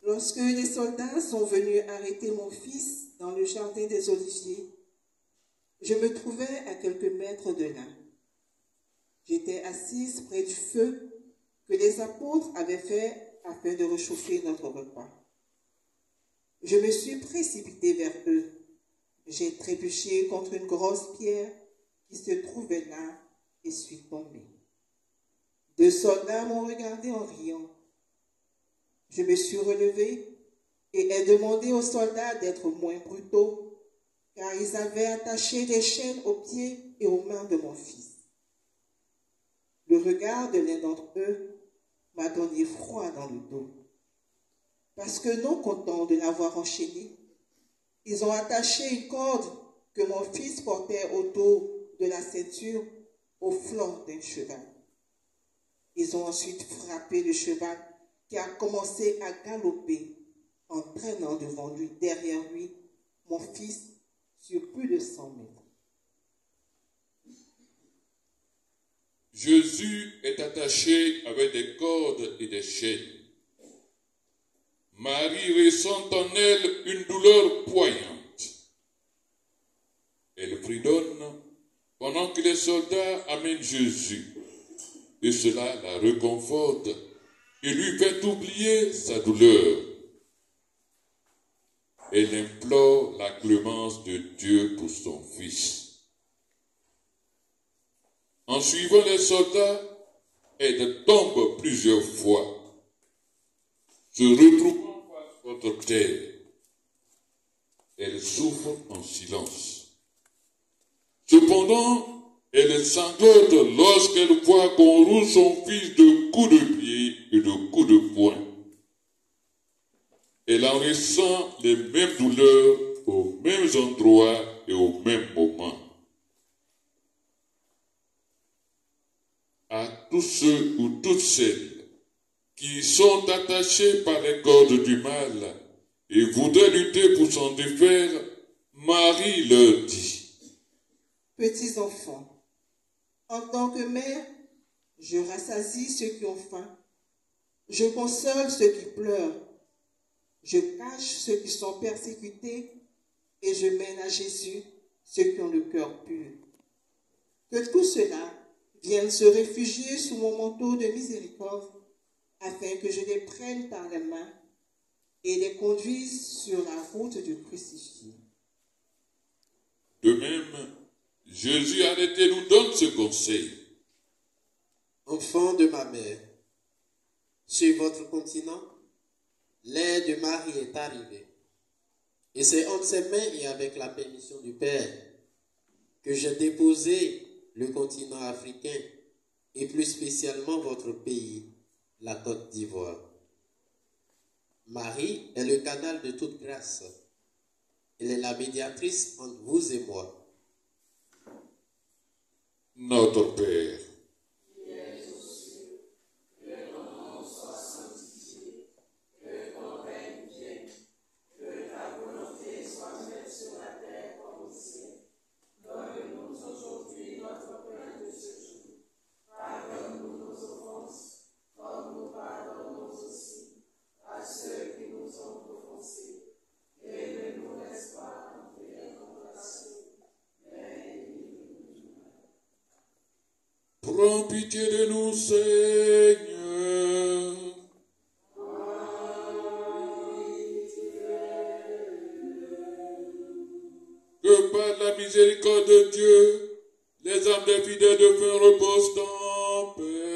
Lorsque les soldats sont venus arrêter mon fils dans le jardin des Oliviers, je me trouvais à quelques mètres de là. J'étais assise près du feu que les apôtres avaient fait afin de réchauffer notre repas. Je me suis précipitée vers eux. J'ai trébuché contre une grosse pierre qui se trouvait là et suis tombée. 2 soldats m'ont regardé en riant. Je me suis relevée et ai demandé aux soldats d'être moins brutaux, car ils avaient attaché des chaînes aux pieds et aux mains de mon fils. Le regard de l'un d'entre eux m'a donné froid dans le dos, parce que non contents de l'avoir enchaîné, ils ont attaché une corde que mon fils portait autour de la ceinture au flanc d'un cheval. Ils ont ensuite frappé le cheval qui a commencé à galoper, entraînant devant lui, derrière lui, mon fils sur plus de 100 mètres. Jésus est attaché avec des cordes et des chaînes. Marie ressent en elle une douleur poignante. Elle fredonne pendant que les soldats amènent Jésus. Et cela la réconforte et lui fait oublier sa douleur. Elle implore la clémence de Dieu pour son fils. En suivant les soldats, elle tombe plusieurs fois, se retrouvant face contre terre. Elle souffre en silence. Cependant, elle sanglote lorsqu'elle voit qu'on roule son fils de coups de pied et de coups de poing. Elle en ressent les mêmes douleurs aux mêmes endroits et au même moment. À tous ceux ou toutes celles qui sont attachés par les cordes du mal et voudraient lutter pour s'en défaire, Marie leur dit: Petits enfants, en tant que mère, je rassasie ceux qui ont faim, je console ceux qui pleurent, je cache ceux qui sont persécutés et je mène à Jésus ceux qui ont le cœur pur. Que tout cela vienne se réfugier sous mon manteau de miséricorde afin que je les prenne par la main et les conduise sur la route du crucifié. De même, Jésus arrêté nous donne ce conseil. Enfants de ma mère, sur votre continent, l'ère de Marie est arrivée. Et c'est entre ses mains et avec la permission du Père que j'ai déposé le continent africain et plus spécialement votre pays, la Côte d'Ivoire. Marie est le canal de toute grâce. Elle est la médiatrice entre vous et moi. Notre Père, prends pitié de nous, Seigneur. Que par la miséricorde de Dieu, les âmes des fidèles de feu reposent en paix.